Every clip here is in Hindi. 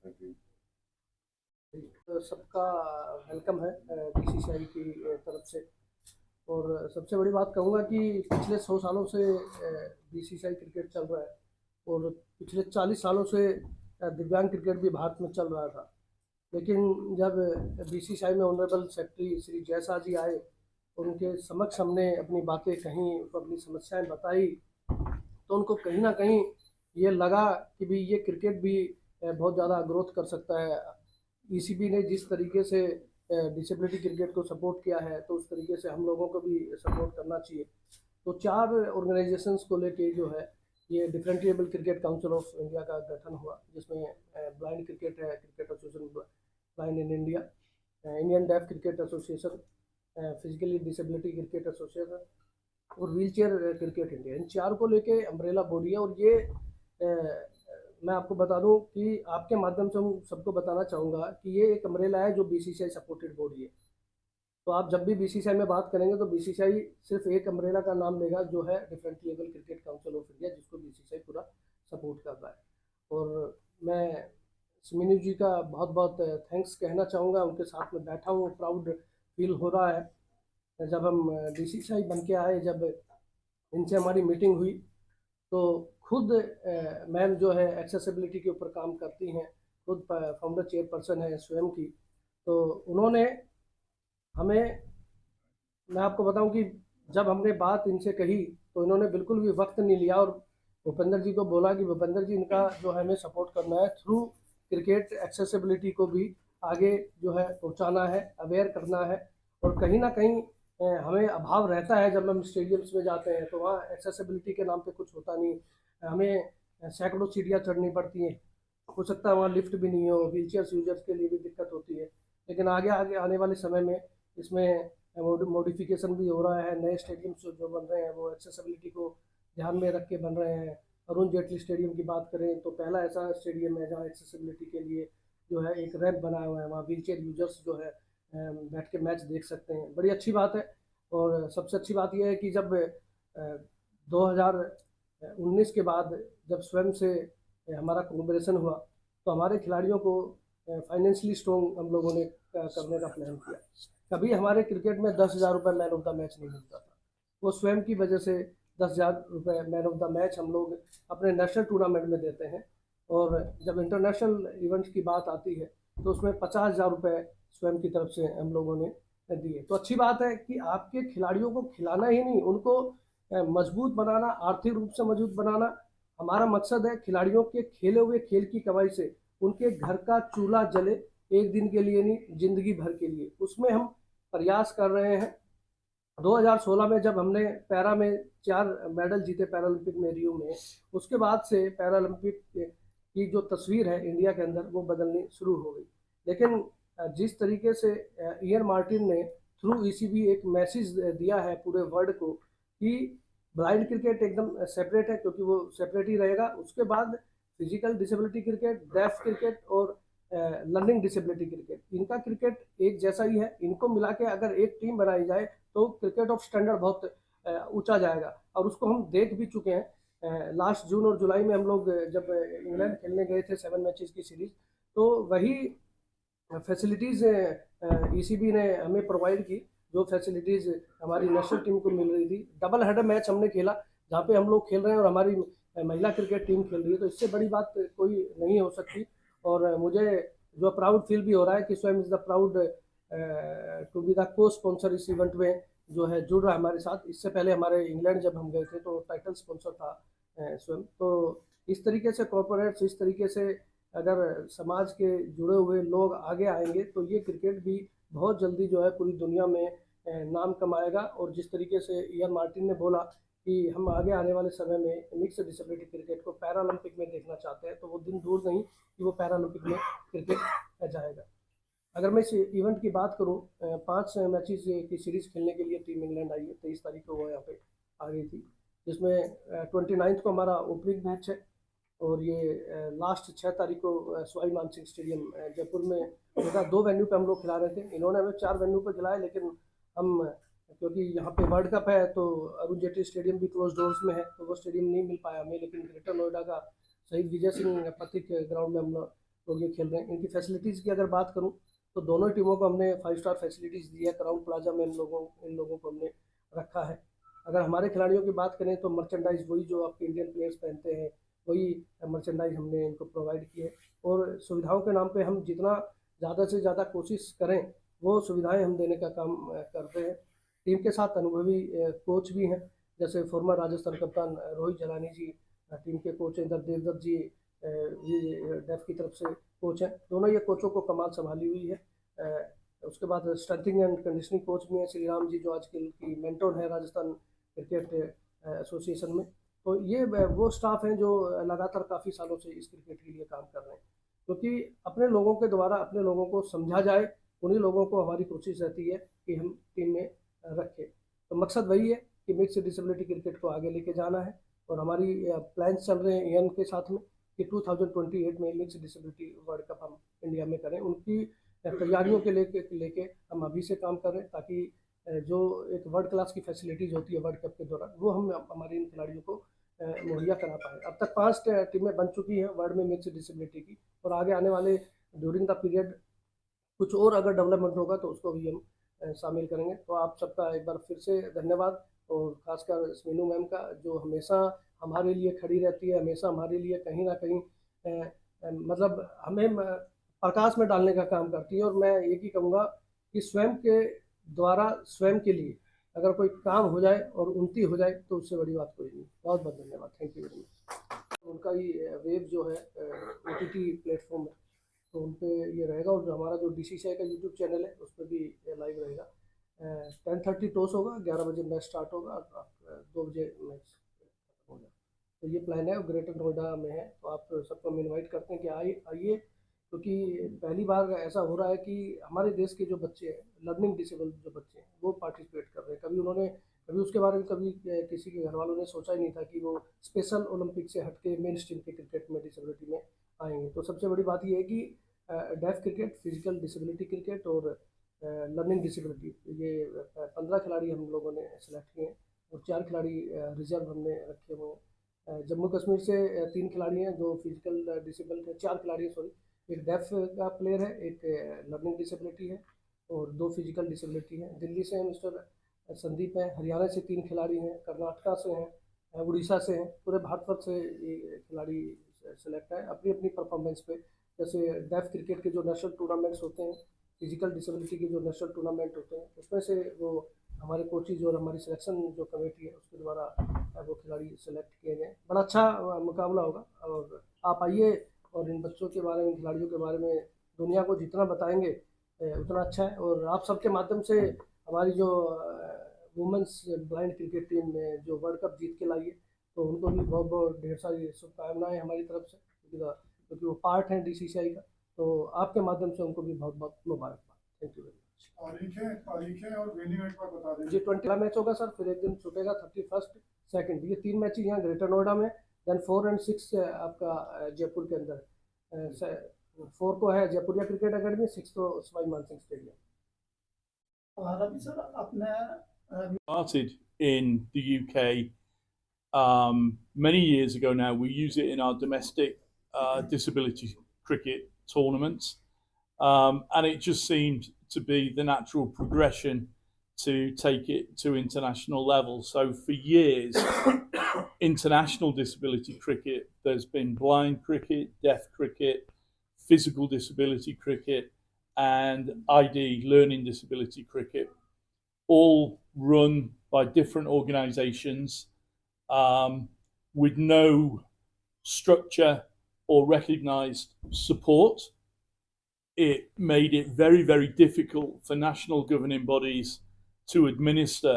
तो सबका वेलकम है बीसीसीआई की तरफ से। और सबसे बड़ी बात कहूँगा कि पिछले 100 सालों से बीसीसीआई क्रिकेट चल रहा है। और पिछले 40 सालों से दिव्यांग क्रिकेट भी भारत में चल रहा था। लेकिन जब बीसीसीआई में ऑनरेबल सेक्रेटरी श्री जयशाह जी आए, उनके समक्ष हमने अपनी बातें कहीं, उनको अपनी समस्याएं बताई, तो उनको कहीं ना कहीं ये लगा कि भी ये क्रिकेट भी बहुत ज़्यादा ग्रोथ कर सकता है। ईसीबी ने जिस तरीके से डिसेबिलिटी क्रिकेट को सपोर्ट किया है, तो उस तरीके से हम लोगों को भी सपोर्ट करना चाहिए। तो 4 ऑर्गेनाइजेशंस को लेके जो है ये differently abled cricket council of India का गठन हुआ, जिसमें ब्लाइंड क्रिकेट है, cricket association blind in India, Indian deaf cricket association, physically disability cricket association और व्हील चेयर क्रिकेट इंडिया। इन 4 को लेके अम्ब्रेला बॉडी है। और ये मैं आपको बता दूं कि आपके माध्यम से हम सबको बताना चाहूँगा कि ये एक अम्ब्रेला है जो बीसीसीआई सपोर्टेड बॉडी है। तो आप जब भी बीसीसीआई में बात करेंगे तो बीसीसीआई सिर्फ एक अम्ब्रेला का नाम लेगा, जो है different level cricket council of India, जिसको बीसीसीआई पूरा सपोर्ट कर रहा है। और मैं समीनू जी का बहुत बहुत थैंक्स कहना चाहूँगा। उनके साथ में बैठा हूँ, प्राउड फील हो रहा है। जब हम बीसीसीआई बन के आए, जब इनसे हमारी मीटिंग हुई, तो खुद मैम जो है एक्सेसिबिलिटी के ऊपर काम करती हैं, खुद फाउंडर चेयरपर्सन है स्वयं की। तो उन्होंने हमें, मैं आपको बताऊं कि जब हमने बात इनसे कही तो इन्होंने बिल्कुल भी वक्त नहीं लिया और भूपेंद्र जी को बोला कि भूपेंद्र जी, इनका जो है हमें सपोर्ट करना है, थ्रू क्रिकेट एक्सेसिबिलिटी को भी आगे जो है पहुंचाना है, अवेयर करना है। और कहीं ना कहीं हमें अभाव रहता है, जब हम स्टेडियम्स में जाते हैं तो वहाँ एक्सेसिबिलिटी के नाम पे कुछ होता नहीं। हमें सैकड़ों सीढ़ियाँ चढ़नी पड़ती हैं, हो सकता है वहाँ लिफ्ट भी नहीं हो, व्हील चेयर यूजर्स के लिए भी दिक्कत होती है। लेकिन आगे आगे आने वाले समय में इसमें मॉडिफिकेशन भी हो रहा है। नए स्टेडियम्स जो बन रहे हैं वो एक्सेसिबिलिटी को ध्यान में रख के बन रहे हैं। अरुण जेटली स्टेडियम की बात करें तो पहला ऐसा स्टेडियम है जहाँ एक्सेसिबिलिटी के लिए जो है एक रैंप बनाया हुआ है, वहाँ व्हील चेयर यूजर्स जो है बैठ के मैच देख सकते हैं। बड़ी अच्छी बात है। और सबसे अच्छी बात यह है कि जब 2019 के बाद जब स्वयं से हमारा कोलैबोरेशन हुआ, तो हमारे खिलाड़ियों को फाइनेंशियली स्ट्रॉन्ग हम लोगों ने करने का प्लान किया। कभी हमारे क्रिकेट में 10,000 रुपये मैन ऑफ द मैच नहीं मिलता था। वो स्वयं की वजह से 10,000 रुपये मैन ऑफ द मैच हम लोग अपने नेशनल टूर्नामेंट में देते हैं। और जब इंटरनेशनल इवेंट्स की बात आती है तो उसमें 50,000 रुपये स्वयं की तरफ से हम लोगों ने दिए। तो अच्छी बात है कि आपके खिलाड़ियों को खिलाना ही नहीं, उनको मजबूत बनाना, आर्थिक रूप से मजबूत बनाना हमारा मकसद है। खिलाड़ियों के खेले हुए खेल की कमाई से उनके घर का चूल्हा जले, एक दिन के लिए नहीं, जिंदगी भर के लिए, उसमें हम प्रयास कर रहे हैं। 2016 में जब हमने पैरा में 4 मेडल जीते पैरालंपिक में रियो में, उसके बाद से पैरालंपिक की जो तस्वीर है इंडिया के अंदर वो बदलनी शुरू हो गई। लेकिन जिस तरीके से इयन मार्टिन ने थ्रू ईसीबी एक मैसेज दिया है पूरे वर्ल्ड को कि ब्लाइंड क्रिकेट एकदम सेपरेट है, क्योंकि वो सेपरेट ही रहेगा। उसके बाद physical disability cricket, deaf cricket और लर्निंग डिसेबिलिटी क्रिकेट, इनका क्रिकेट एक जैसा ही है। इनको मिला के अगर एक टीम बनाई जाए तो क्रिकेट ऑफ स्टैंडर्ड बहुत ऊंचा जाएगा। और उसको हम देख भी चुके हैं। लास्ट जून और जुलाई में हम लोग जब इंग्लैंड खेलने गए थे 7 मैचेस की सीरीज, तो वही फैसिलिटीज़ ईसीबी ने हमें प्रोवाइड की, जो फैसिलिटीज़ हमारी नेशनल टीम को मिल रही थी। डबल हेडर मैच हमने खेला, जहाँ पे हम लोग खेल रहे हैं और हमारी महिला क्रिकेट टीम खेल रही है। तो इससे बड़ी बात कोई नहीं हो सकती। और मुझे जो प्राउड फील भी हो रहा है कि Swayam is the proud to be the co sponsor इस इवेंट में जो है जुड़ रहा है हमारे साथ। इससे पहले हमारे इंग्लैंड जब हम गए थे तो टाइटल स्पॉन्सर था स्वयं। तो इस तरीके से कॉरपोरेट्स, इस तरीके से अगर समाज के जुड़े हुए लोग आगे आएंगे तो ये क्रिकेट भी बहुत जल्दी जो है पूरी दुनिया में नाम कमाएगा। और जिस तरीके से इयन मार्टिन ने बोला कि हम आगे आने वाले समय में मिक्स डिसेबिलिटी क्रिकेट को पैरालंपिक में देखना चाहते हैं, तो वो दिन दूर नहीं कि वो पैरालंपिक में क्रिकेट जाएगा। अगर मैं इस इवेंट की बात करूं, 5 मैचेस की सीरीज खेलने के लिए टीम इंग्लैंड आई है। 23 तारीख को वो यहाँ पे आ गई थी, जिसमें 29 को हमारा ओपनिंग मैच है। और ये लास्ट 6 तारीख को सवाई मानसिंह स्टेडियम जयपुर में होगा। 2 वेन्यू पे हम लोग खिला रहे थे, इन्होंने हमें 4 वेन्यू पे खिलाया। लेकिन हम, क्योंकि यहाँ पे वर्ल्ड कप है तो अरुण जेटली स्टेडियम भी क्लोज डोर्स में है, तो वो स्टेडियम नहीं मिल पाया हमें। लेकिन ग्रेटर नोएडा का शहीद विजय सिंह पथिक ग्राउंड में हम लोग ये खेल रहे हैं। इनकी फैसिलिटीज़ की अगर बात करूँ तो दोनों ही टीमों को हमने 5 स्टार फैसिलिटीज़ दी है। क्राउन प्लाजा में इन लोगों को हमने रखा है। अगर हमारे खिलाड़ियों की बात करें तो मर्चेंडाइज वही जो आपके इंडियन प्लेयर्स पहनते हैं, वही मर्चेंडाइज हमने इनको प्रोवाइड की है। और सुविधाओं के नाम पे हम जितना ज़्यादा से ज़्यादा कोशिश करें वो सुविधाएं हम देने का काम करते हैं। टीम के साथ अनुभवी कोच भी हैं, जैसे फॉर्मर राजस्थान कप्तान रोहित जलानी जी टीम के कोच हैं, इधर देवदत्त जी ये डेफ की तरफ से कोच हैं। दोनों ये कोचों को कमाल संभाली हुई है। उसके बाद स्ट्रेंथिंग एंड कंडीशनिंग कोच भी हैं श्री राम जी, जो आजकल की मेंटोर है राजस्थान क्रिकेट एसोसिएशन में। तो ये वो स्टाफ हैं जो लगातार काफ़ी सालों से इस क्रिकेट के लिए काम कर रहे हैं, क्योंकि अपने लोगों के द्वारा अपने लोगों को समझा जाए, उन्हीं लोगों को हमारी कोशिश रहती है कि हम टीम में रखें। तो मकसद वही है कि मिक्स डिसेबिलिटी क्रिकेट को आगे लेके जाना है। और हमारी प्लान्स चल रहे हैं एन के साथ में कि 2028 में मिक्स डिसेबिलिटी वर्ल्ड कप हम इंडिया में करें। उनकी तैयारियों के लेके हम अभी से काम कर रहे हैं, ताकि जो एक वर्ल्ड क्लास की फैसिलिटीज़ होती है वर्ल्ड कप के दौरान वो हम हमारे इन खिलाड़ियों को मुहैया करा पाए। अब तक 5 टीमें बन चुकी हैं वर्ल्ड में मिक्स डिसेबिलिटी की, और आगे आने वाले ड्यूरिंग द पीरियड कुछ और अगर डेवलपमेंट होगा तो उसको भी हम शामिल करेंगे। तो आप सबका एक बार फिर से धन्यवाद, और खासकर स्मीनू मैम का जो हमेशा हमारे लिए खड़ी रहती है, हमेशा हमारे लिए कहीं ना कहीं मतलब हमें प्रकाश में डालने का काम करती है। और मैं ये ही कहूँगा कि स्वयं के द्वारा स्वयं के लिए अगर कोई काम हो जाए और उन्नति हो जाए तो उससे बड़ी बात कोई नहीं। बहुत बहुत धन्यवाद, थैंक यू वेरी मच। उनका ही वेब जो है OTT प्लेटफॉर्म है, तो उन पर ये रहेगा। और हमारा जो DCCI का यूट्यूब चैनल है उस पर भी लाइव रहेगा। 10:30 टॉस होगा, 11 बजे मैच स्टार्ट होगा, 2 बजे मैच खत्म होगा। तो ये प्लान है, ग्रेटर नोएडा में है। तो आप सबको हम इन्वाइट करते हैं कि आइए, क्योंकि पहली बार ऐसा हो रहा है कि हमारे देश के जो बच्चे हैं, लर्निंग डिसेबल जो बच्चे हैं, वो पार्टिसिपेट कर रहे हैं। कभी उसके बारे में कभी किसी के घर वालों ने सोचा ही नहीं था कि वो स्पेशल ओलंपिक से हटके मेन स्ट्रीम के क्रिकेट में डिसेबिलिटी में आएंगे। तो सबसे बड़ी बात ये है कि deaf cricket, physical disability cricket और लर्निंग डिसेबिलिटी, ये 15 खिलाड़ी हम लोगों ने सेलेक्ट किए हैं, और 4 खिलाड़ी रिजर्व हमने रखे हुए हैं। जम्मू कश्मीर से 3 खिलाड़ी हैं जो फिजिकल डिसेबल है, 4 खिलाड़ी सॉरी, एक डेफ का प्लेयर है, एक लर्निंग डिसेबिलिटी है और 2 फिजिकल डिसेबिलिटी है। दिल्ली से मिस्टर संदीप हैं, हरियाणा से 3 खिलाड़ी हैं, कर्नाटका से हैं, उड़ीसा से हैं। पूरे भारतवर्ष से ये खिलाड़ी सेलेक्ट है अपनी अपनी परफॉर्मेंस पे। जैसे डेफ क्रिकेट के जो नेशनल टूर्नामेंट्स होते हैं, फिजिकल डिसेबिलिटी के जो नेशनल टूर्नामेंट होते हैं, उसमें से वो हमारे कोचेज और हमारी सिलेक्शन जो कमेटी है उसके द्वारा वो खिलाड़ी सेलेक्ट किए गए। बड़ा अच्छा मुकाबला होगा, और आप आइए और इन बच्चों के बारे में, इन खिलाड़ियों के बारे में दुनिया को जितना बताएंगे उतना अच्छा है। और आप सबके माध्यम से हमारी जो वुमेंस ब्लाइंड क्रिकेट टीम में जो वर्ल्ड कप जीत के लाई है, तो उनको भी बहुत बहुत ढेर सारी शुभकामनाएं हमारी तरफ से, क्योंकि वो पार्ट हैं DCCI का। तो आपके माध्यम से उनको भी बहुत बहुत मुबारकबाद। Thank you very much. तारीखें और वेन्यू एक बार बता दें। जी 20 मैच होगा सर, फिर एक दिन छूटेगा 31, 2, ये 3 मैच यहाँ ग्रेटर नोएडा में, देन 4 और 6 आपका जयपुर के अंदर। 4 को है जयपुरिया क्रिकेट अकेडमी, 6 तो सवाई मानसिंह स्टेडियम। रवि सर, आपने started in the UK many years ago now. We use it in our domestic disability cricket tournaments, and it just seemed to be the natural progression to take it to international level. So for years, international disability cricket, there's been blind cricket, deaf cricket, physical disability cricket, and ID, learning disability cricket, all run by different organizations with no structure or recognized support. It made it very, very difficult for national governing bodies to administer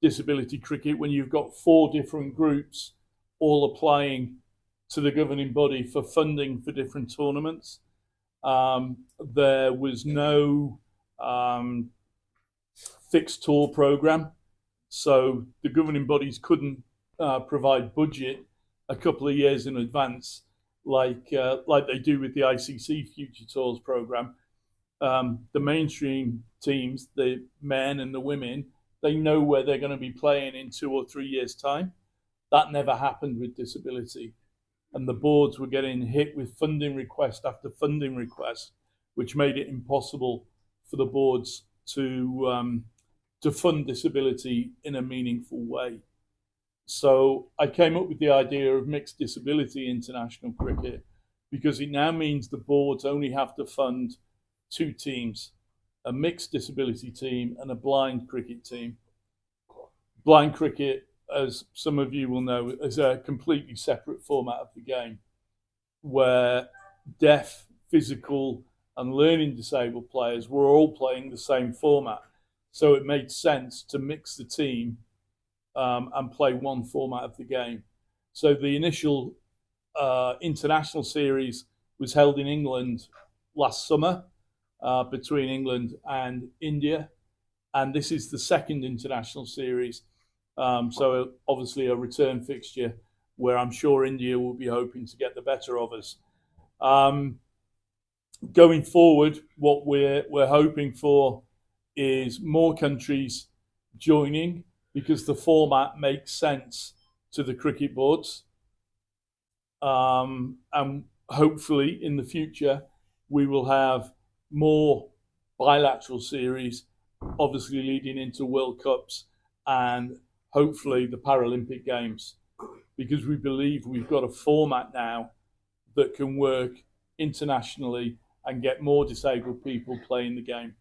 disability cricket when you've got 4 different groups all applying to the governing body for funding for different tournaments. There was no fixed tour program, so the governing bodies couldn't provide budget a couple of years in advance like they do with the ICC Future Tours program. The mainstream teams, the men and the women, they know where they're going to be playing in 2 or 3 years' time. That never happened with disability. and the boards were getting hit with funding request after funding request, which made it impossible for the boards to fund disability in a meaningful way. So I came up with the idea of mixed disability international cricket, because it now means the boards only have to fund 2 teams, a mixed disability team and a blind cricket team. Blind cricket, as some of you will know, is a completely separate format of the game, where deaf, physical and learning disabled players were all playing the same format. So it made sense to mix the team and play one format of the game. So the initial international series was held in England last summer between England and India, and this is the second international series. So obviously a return fixture where I'm sure India will be hoping to get the better of us. Going forward, what we're hoping for is more countries joining, because the format makes sense to the cricket boards. And hopefully in the future, we will have more bilateral series, obviously leading into World Cups and hopefully the Paralympic Games, because we believe we've got a format now that can work internationally and get more disabled people playing the game.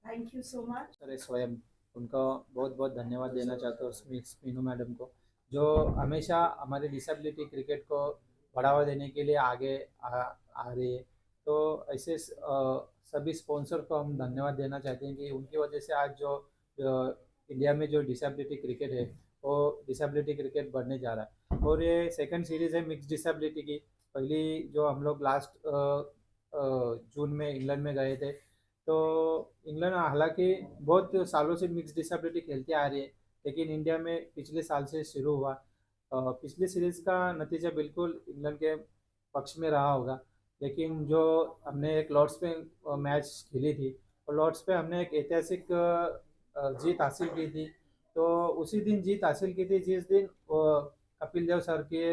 Thank you so much. अरे स्वयं उनका बहुत बहुत धन्यवाद देना चाहता हूँ मीनू मैडम को, जो हमेशा हमारे डिसेबिलिटी क्रिकेट को बढ़ावा देने के लिए आगे आ रही है। तो ऐसे सभी स्पॉन्सर को हम धन्यवाद देना चाहते हैं कि उनकी वजह से आज जो इंडिया में जो डिसेबिलिटी क्रिकेट है वो डिसेबिलिटी क्रिकेट बढ़ने जा रहा है। और ये सेकंड सीरीज़ है मिक्स डिसेबिलिटी की। पहली जो हम लोग लास्ट जून में इंग्लैंड में गए थे, तो इंग्लैंड हालांकि बहुत सालों से मिक्स डिसेबिलिटी खेलती आ रही है, लेकिन इंडिया में पिछले साल से शुरू हुआ। पिछली सीरीज़ का नतीजा बिल्कुल इंग्लैंड के पक्ष में रहा होगा, लेकिन जो हमने एक लॉर्ड्स पे मैच खेली थी और लॉर्ड्स पे हमने एक ऐतिहासिक जीत हासिल की थी। तो उसी दिन जीत हासिल की थी जिस दिन कपिल देव सर के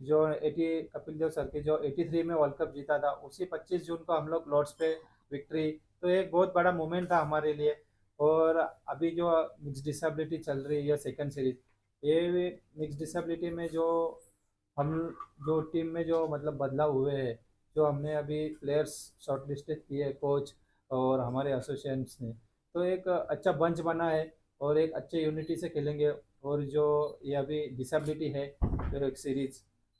जो 83 में वर्ल्ड कप जीता था, उसी 25 जून को हम लोग लॉर्ड्स पे विक्ट्री। तो एक बहुत बड़ा मोमेंट था हमारे लिए। और अभी जो मिक्स डिसेबिलिटी चल रही है सेकंड सीरीज, ये मिक्स डिसेबिलिटी में जो टीम में जो मतलब बदलाव हुए हैं, जो हमने अभी प्लेयर्स शॉर्टलिस्टेड किए कोच और हमारे एसोसिएशंस ने, तो एक अच्छा बंच बना है और एक अच्छे यूनिटी से खेलेंगे। और जो ये अभी डिसेबिलिटी है जो एक सीरीज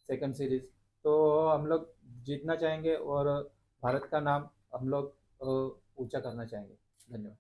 सेकंड सीरीज, तो हम लोग जीतना चाहेंगे और भारत का नाम हम लोग ऊंचा करना चाहेंगे। धन्यवाद।